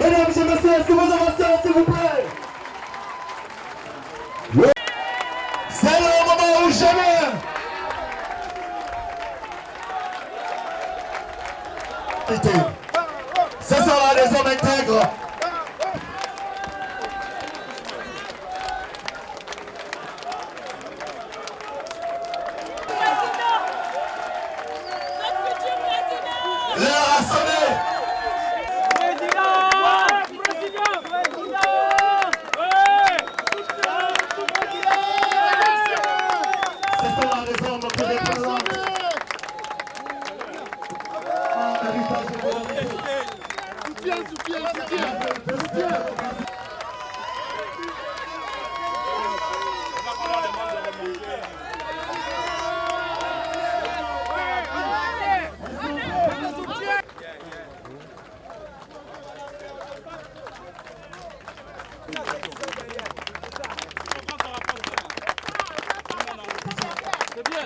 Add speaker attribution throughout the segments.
Speaker 1: Mesdames et messieurs, est-ce que vous avancez, s'il vous plaît? Oui. C'est le moment ou jamais. Ce sera les hommes intègres. L'heure a sonné. Ce sera les hommes qui représentent. Soutien. C'est bien.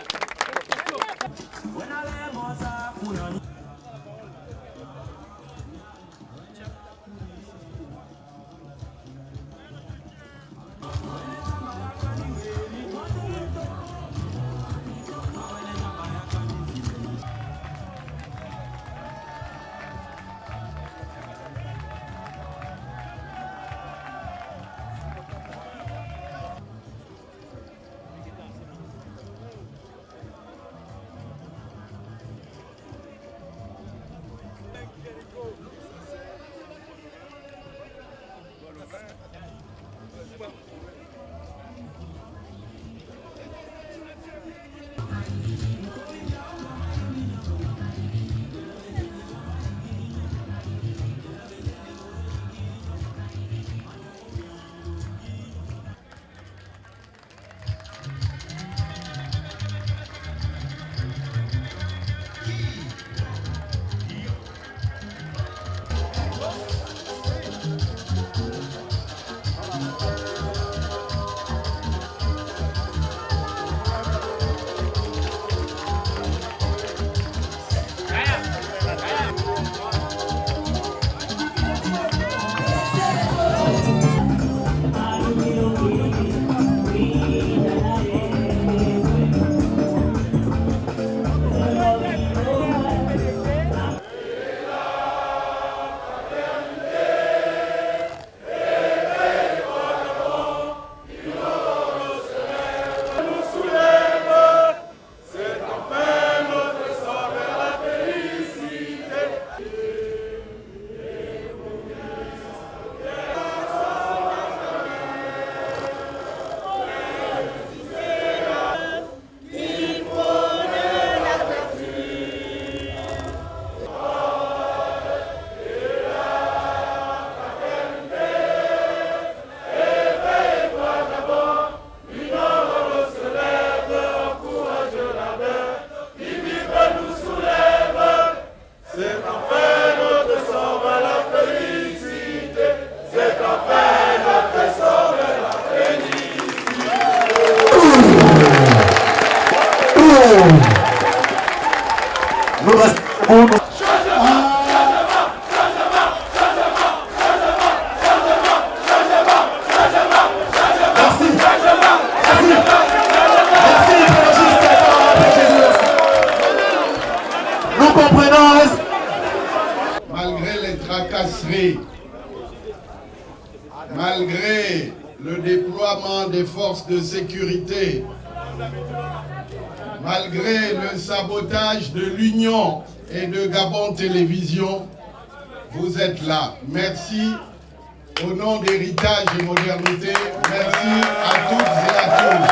Speaker 1: Nous restons. Nous comprenons.
Speaker 2: Malgré les tracasseries, malgré le déploiement des forces de sécurité, malgré le sabotage de l'Union et de Gabon Télévision, vous êtes là. Merci. Au nom d'Héritage et Modernité, merci à toutes et à tous.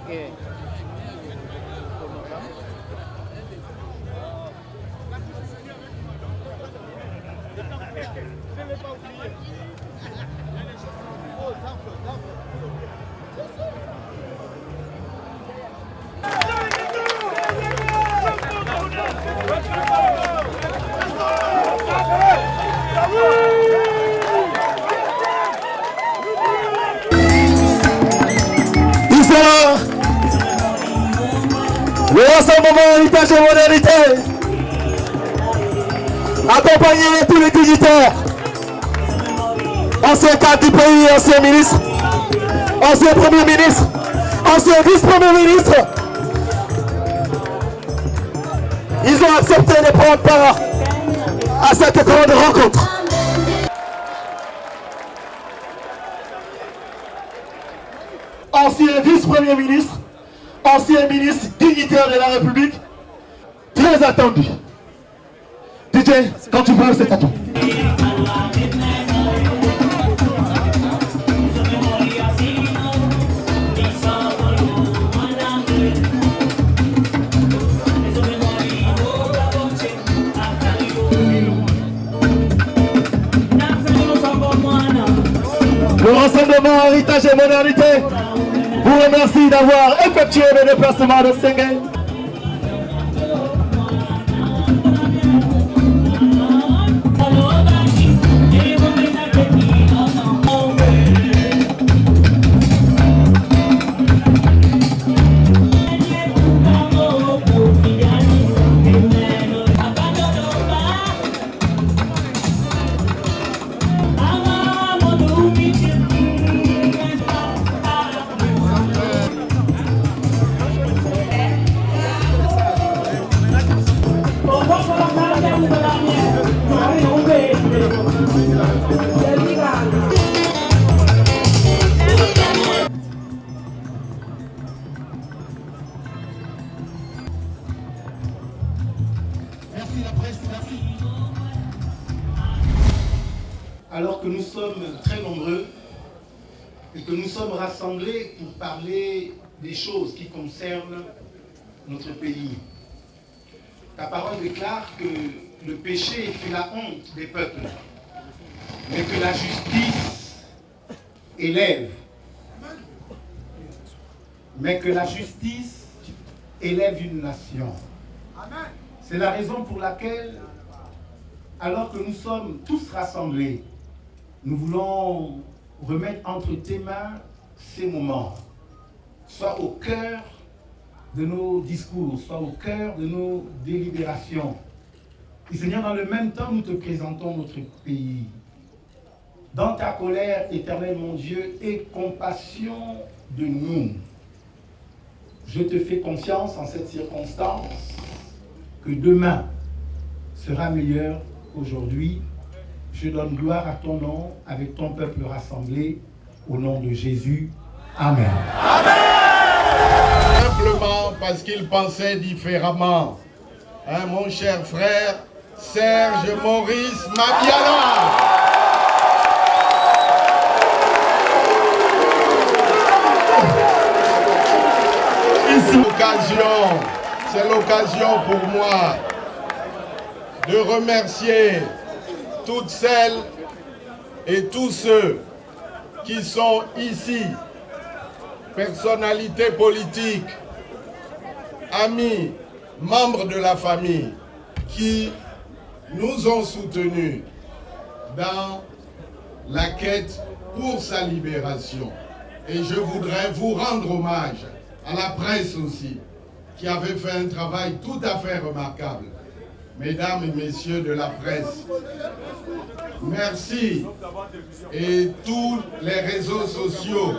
Speaker 3: Okay.
Speaker 1: Le rassemblement héritage et modernité, accompagné de tous les dignitaires, anciens cadres du pays, anciens ministres, anciens premiers ministres, anciens vice-premiers ministres. Ils ont accepté de prendre part à cette grande rencontre. Ancien vice-premier ministre, ancien ministre dignitaire de la République, très attendu. DJ, quand tu veux, c'est à toi. Le rassemblement héritage et modernité vous remercie d'avoir effectué le déplacement de Senghel.
Speaker 2: Alors que nous sommes très nombreux et que nous sommes rassemblés pour parler des choses qui concernent notre pays. Ta parole déclare que le péché fait la honte des peuples, mais que la justice élève. Mais que la justice élève une nation. C'est la raison pour laquelle, alors que nous sommes tous rassemblés, nous voulons remettre entre tes mains ces moments, soit au cœur de nos discours, soit au cœur de nos délibérations. Et Seigneur, dans le même temps, nous te présentons notre pays. Dans ta colère, éternel mon Dieu, aie compassion de nous. Je te fais confiance en cette circonstance, que demain sera meilleur qu'aujourd'hui. Je donne gloire à ton nom, avec ton peuple rassemblé, au nom de Jésus. Amen. Amen. Simplement parce qu'il pensait différemment. Hein, mon cher frère, Serge Maurice Mabiala. C'est l'occasion pour moi de remercier toutes celles et tous ceux qui sont ici, personnalités politiques, amis, membres de la famille, qui nous ont soutenus dans la quête pour sa libération. Et je voudrais vous rendre hommage à la presse aussi, qui avait fait un travail tout à fait remarquable. Mesdames et messieurs de la presse, merci. Et tous les réseaux sociaux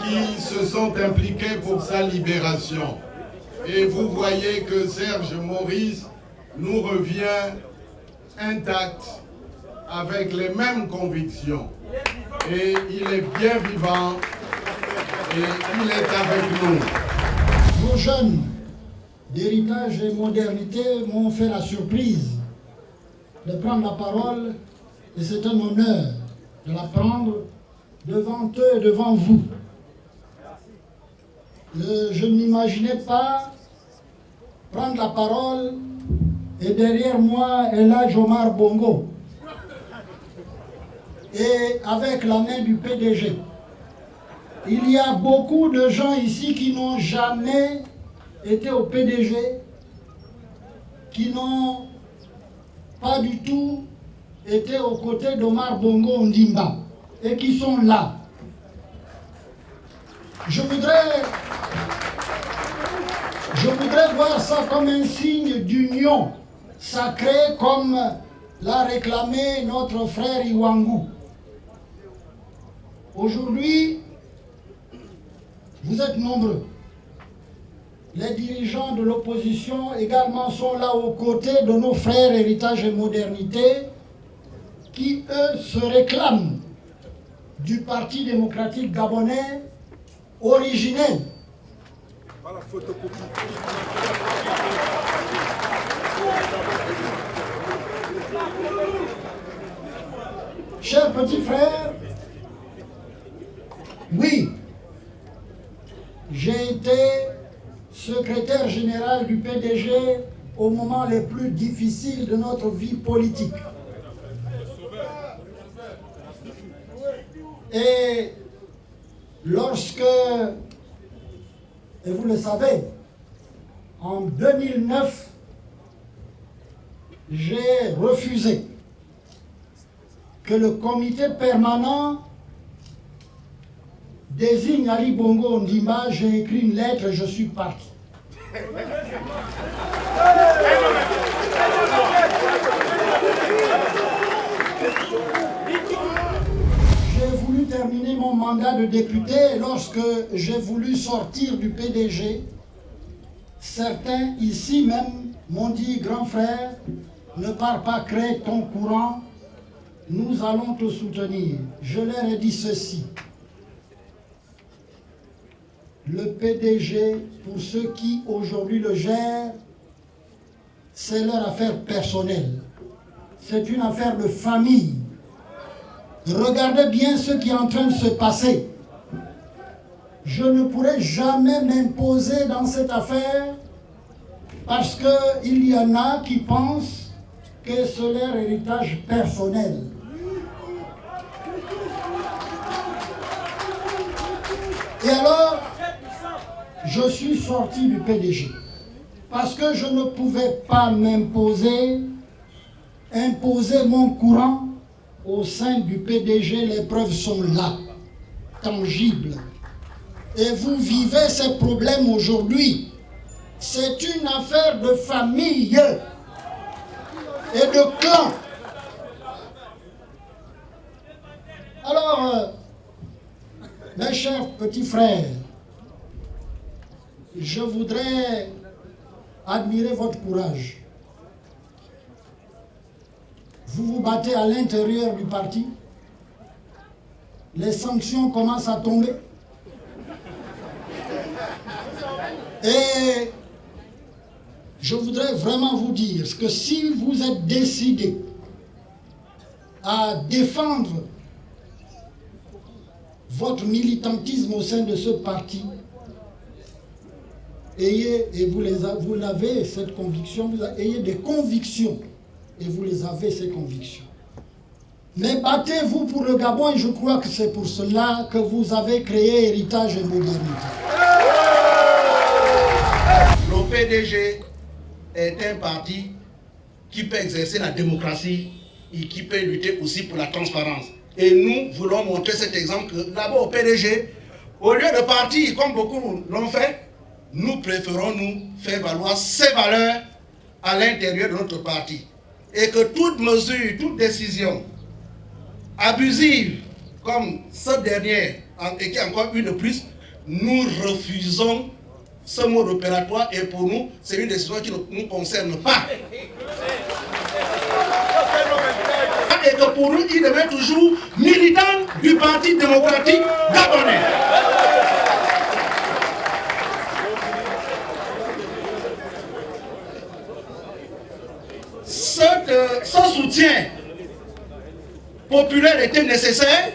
Speaker 2: qui se sont impliqués pour sa libération. Et vous voyez que Serge Maurice nous revient intact, avec les mêmes convictions. Et il est bien vivant et il est avec nous.
Speaker 3: Vos jeunes d'héritage et modernité m'ont fait la surprise de prendre la parole et c'est un honneur de la prendre devant eux et devant vous. Je ne m'imaginais pas prendre la parole et derrière moi Elhadji Omar Bongo et avec la main du PDG. Il y a beaucoup de gens ici qui n'ont jamais été au PDG, qui n'ont pas du tout été aux côtés d'Omar Bongo Ondimba et qui sont là. Je voudrais Je voudrais voir ça comme un signe d'union sacrée, comme l'a réclamé notre frère Iwangu. Aujourd'hui, vous êtes nombreux. Les dirigeants de l'opposition également sont là aux côtés de nos frères Héritage et Modernité qui, eux, se réclament du Parti démocratique gabonais originel.
Speaker 4: Voilà, photocopie.
Speaker 3: Chers petits frères, oui, j'ai été secrétaire général du PDG au moment les plus difficiles de notre vie politique. Et lorsque, et vous le savez, en 2009, j'ai refusé que le comité permanent désigne Ali Bongo Ondimba. J'ai écrit une lettre et je suis parti. J'ai voulu terminer mon mandat de député et lorsque j'ai voulu sortir du PDG, certains ici même m'ont dit: grand frère, ne pars pas créer ton courant, nous allons te soutenir. Je leur ai dit ceci: le PDG, pour ceux qui aujourd'hui le gèrent, c'est leur affaire personnelle. C'est une affaire de famille. Regardez bien ce qui est en train de se passer. Je ne pourrai jamais m'imposer dans cette affaire parce qu'il y en a qui pensent que c'est leur héritage personnel. Et alors, je suis sorti du PDG parce que je ne pouvais pas imposer mon courant au sein du PDG. Les preuves sont là, tangibles. Et vous vivez ces problèmes aujourd'hui. C'est une affaire de famille et de clan. Alors, mes chers petits frères, je voudrais admirer votre courage. Vous vous battez à l'intérieur du parti. Les sanctions commencent à tomber. Et je voudrais vraiment vous dire que si vous êtes décidé à défendre votre militantisme au sein de ce parti, ayez, et vous l'avez cette conviction, ayez des convictions, et vous les avez ces convictions. Mais battez-vous pour le Gabon, et je crois que c'est pour cela que vous avez créé Héritage et Modernité.
Speaker 5: Le PDG est un parti qui peut exercer la démocratie et qui peut lutter aussi pour la transparence. Et nous voulons montrer cet exemple que d'abord au PDG, au lieu de partir comme beaucoup l'ont fait, nous préférons nous faire valoir ces valeurs à l'intérieur de notre parti. Et que toute mesure, toute décision abusive comme cette dernière, et qui est encore une de plus, nous refusons ce mode opératoire et pour nous, c'est une décision qui ne nous concerne pas. Et que pour nous, il devait toujours militant du Parti démocratique gabonais. Ce soutien populaire était nécessaire,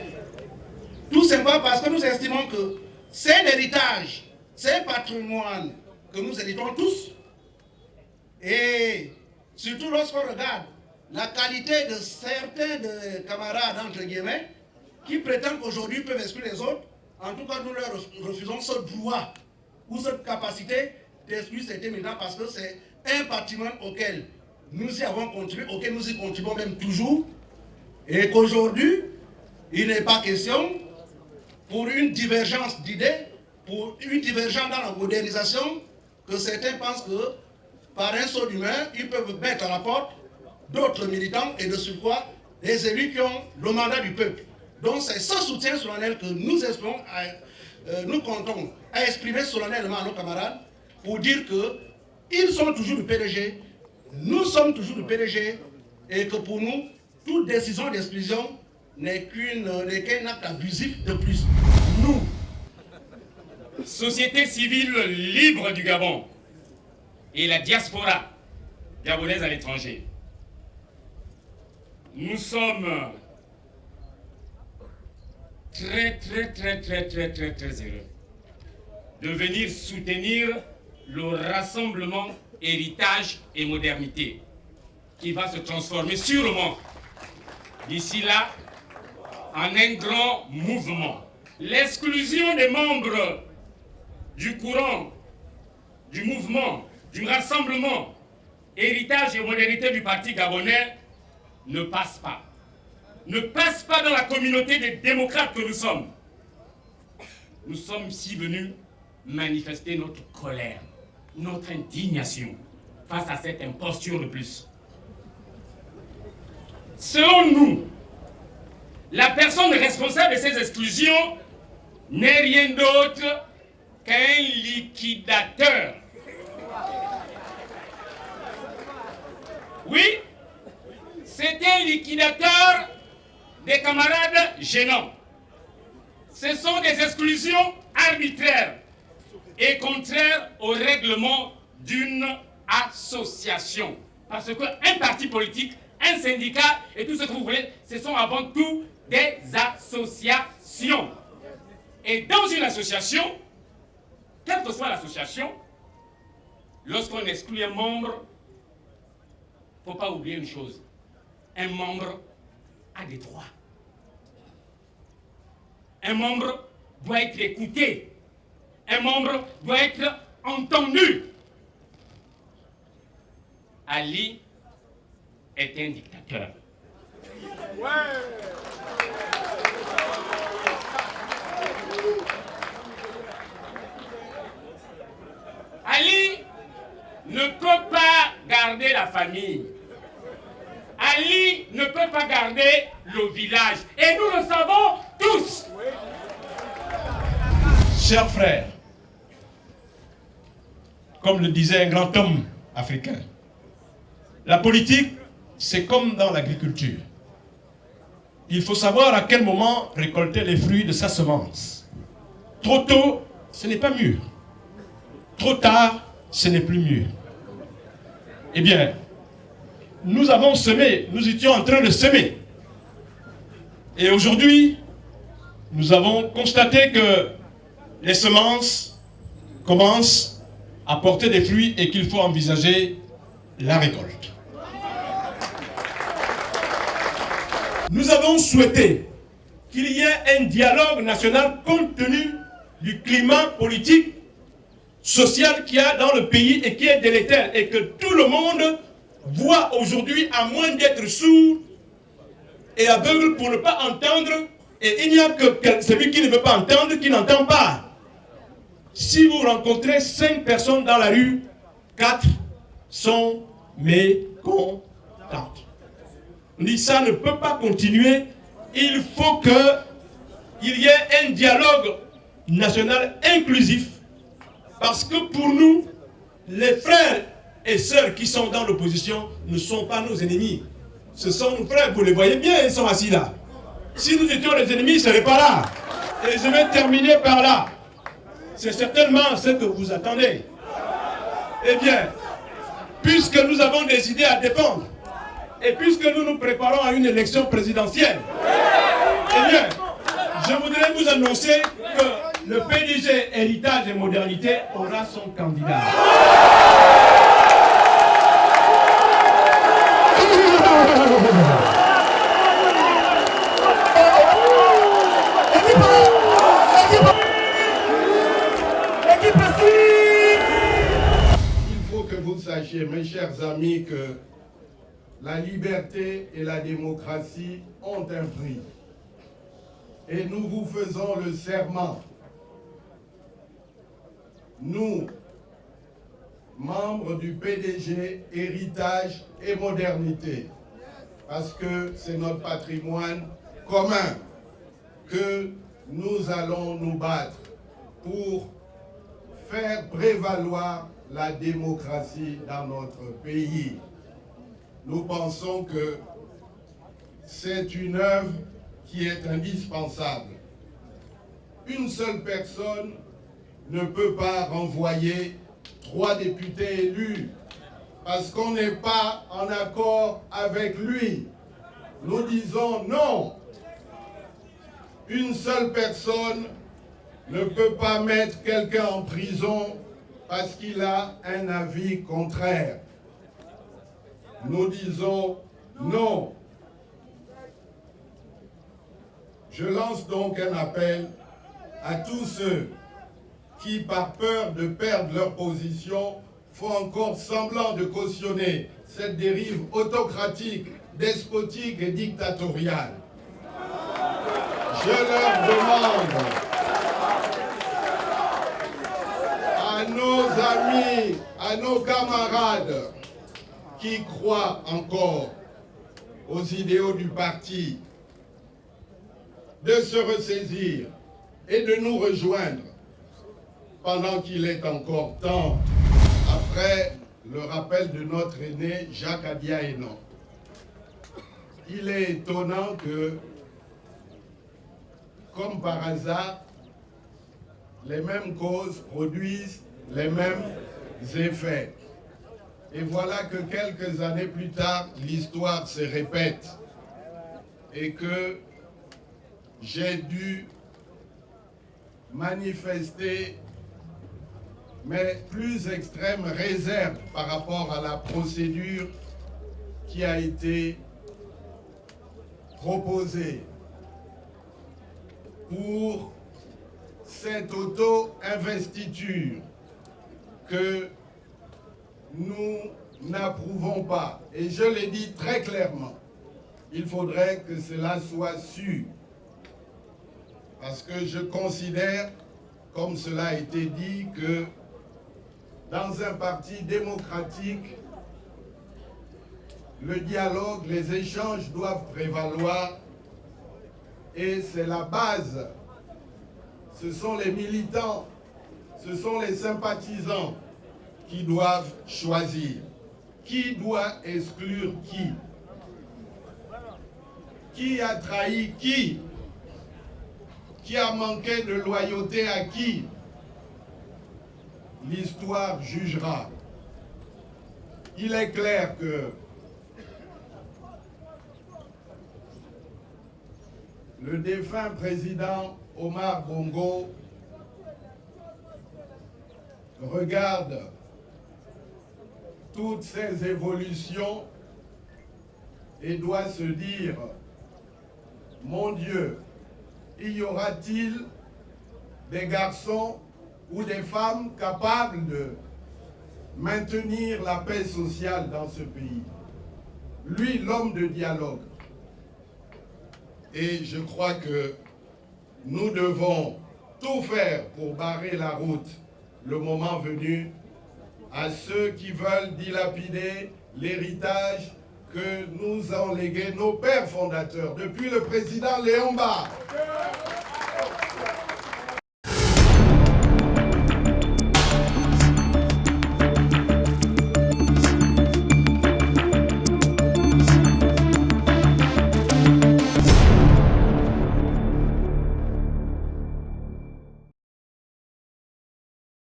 Speaker 5: tout simplement parce que nous estimons que c'est un héritage, c'est un patrimoine que nous héritons tous. Et surtout lorsqu'on regarde la qualité de certains camarades, entre guillemets, qui prétendent qu'aujourd'hui peuvent exclure les autres, en tout cas nous leur refusons ce droit ou cette capacité d'exclure certains militants parce que c'est un patrimoine auquel nous y avons contribué, auquel nous y contribuons même toujours, et qu'aujourd'hui, il n'est pas question pour une divergence d'idées, pour une divergence dans la modernisation, que certains pensent que par un saut d'humeur, ils peuvent mettre à la porte d'autres militants et de surcroît des élus qui ont le mandat du peuple. Donc c'est ce soutien solennel que nous espérons, nous comptons à exprimer solennellement à nos camarades pour dire qu'ils sont toujours du PDG, nous sommes toujours du PDG et que pour nous, toute décision d'exclusion n'est qu'un acte abusif de plus.
Speaker 6: Nous, société civile libre du Gabon et la diaspora gabonaise à l'étranger, nous sommes très heureux de venir soutenir le rassemblement héritage et modernité qui va se transformer sûrement d'ici là en un grand mouvement. L'exclusion des membres du courant, du mouvement, du rassemblement héritage et modernité du parti gabonais ne passe pas. Ne passe pas dans la communauté des démocrates que nous sommes. Nous sommes ici venus manifester notre colère, notre indignation face à cette imposture de plus. Selon nous, la personne responsable de ces exclusions n'est rien d'autre qu'un liquidateur. Oui, c'est un liquidateur des camarades gênants. Ce sont des exclusions arbitraires et contraires au règlement d'une association. Parce qu'un parti politique, un syndicat et tout ce que vous voulez, ce sont avant tout des associations. Et dans une association, quelle que soit l'association, lorsqu'on exclut un membre, il ne faut pas oublier une chose. Un membre a des droits. Un membre doit être écouté. Un membre doit être entendu. Ali est un dictateur. Ali ne peut pas garder la famille. Ali ne peut pas garder le village. Et nous le savons tous.
Speaker 7: Chers frères, comme le disait un grand homme africain, la politique, c'est comme dans l'agriculture. Il faut savoir à quel moment récolter les fruits de sa semence. Trop tôt, ce n'est pas mûr. Trop tard, ce n'est plus mûr. Eh bien, nous avons semé, nous étions en train de semer. Et aujourd'hui, nous avons constaté que les semences commencent à porter des fruits et qu'il faut envisager la récolte. Nous avons souhaité qu'il y ait un dialogue national compte tenu du climat politique, social qu'il y a dans le pays et qui est délétère et que tout le monde voit aujourd'hui, à moins d'être sourd et aveugle pour ne pas entendre, et il n'y a que celui qui ne veut pas entendre qui n'entend pas. Si vous rencontrez 5 personnes dans la rue, 4 sont mécontentes. On dit ça ne peut pas continuer, il faut qu'il y ait un dialogue national inclusif, parce que pour nous, les frères et sœurs qui sont dans l'opposition ne sont pas nos ennemis. Ce sont nos frères, vous les voyez bien, ils sont assis là. Si nous étions les ennemis, ils ne seraient pas là. Et je vais terminer par là. C'est certainement ce que vous attendez. Eh bien, puisque nous avons des idées à défendre, et puisque nous nous préparons à une élection présidentielle, eh bien, je voudrais vous annoncer que le PDG Héritage et Modernité aura son candidat.
Speaker 2: Il faut que vous sachiez, mes chers amis, que la liberté et la démocratie ont un prix. Et nous vous faisons le serment. Nous, membre du PDG Héritage et Modernité, parce que c'est notre patrimoine commun que nous allons nous battre pour faire prévaloir la démocratie dans notre pays. Nous pensons que c'est une œuvre qui est indispensable. Une seule personne ne peut pas renvoyer 3 députés élus parce qu'on n'est pas en accord avec lui. Nous disons non. Une seule personne ne peut pas mettre quelqu'un en prison parce qu'il a un avis contraire. Nous disons non. Je lance donc un appel à tous ceux qui, par peur de perdre leur position, font encore semblant de cautionner cette dérive autocratique, despotique et dictatoriale. Je leur demande à nos amis, à nos camarades qui croient encore aux idéaux du parti, de se ressaisir et de nous rejoindre pendant qu'il est encore temps, après le rappel de notre aîné Jacques Adia-Hénon. Il est étonnant que, comme par hasard, les mêmes causes produisent les mêmes effets. Et voilà que quelques années plus tard, l'histoire se répète et que j'ai dû manifester mes plus extrêmes réserves par rapport à la procédure qui a été proposée pour cette auto-investiture que nous n'approuvons pas. Et je l'ai dit très clairement, il faudrait que cela soit su. Parce que je considère, comme cela a été dit, que dans un parti démocratique, le dialogue, les échanges doivent prévaloir et c'est la base. Ce sont les militants, ce sont les sympathisants qui doivent choisir. Qui doit exclure qui? Qui a trahi qui? Qui a manqué de loyauté à qui? L'histoire jugera. Il est clair que le défunt président Omar Bongo regarde toutes ces évolutions et doit se dire, mon Dieu, y aura-t-il des garçons ou des femmes capables de maintenir la paix sociale dans ce pays? Lui, l'homme de dialogue. Et je crois que nous devons tout faire pour barrer la route, le moment venu, à ceux qui veulent dilapider l'héritage que nous ont légué nos pères fondateurs, depuis le président Léon Mba.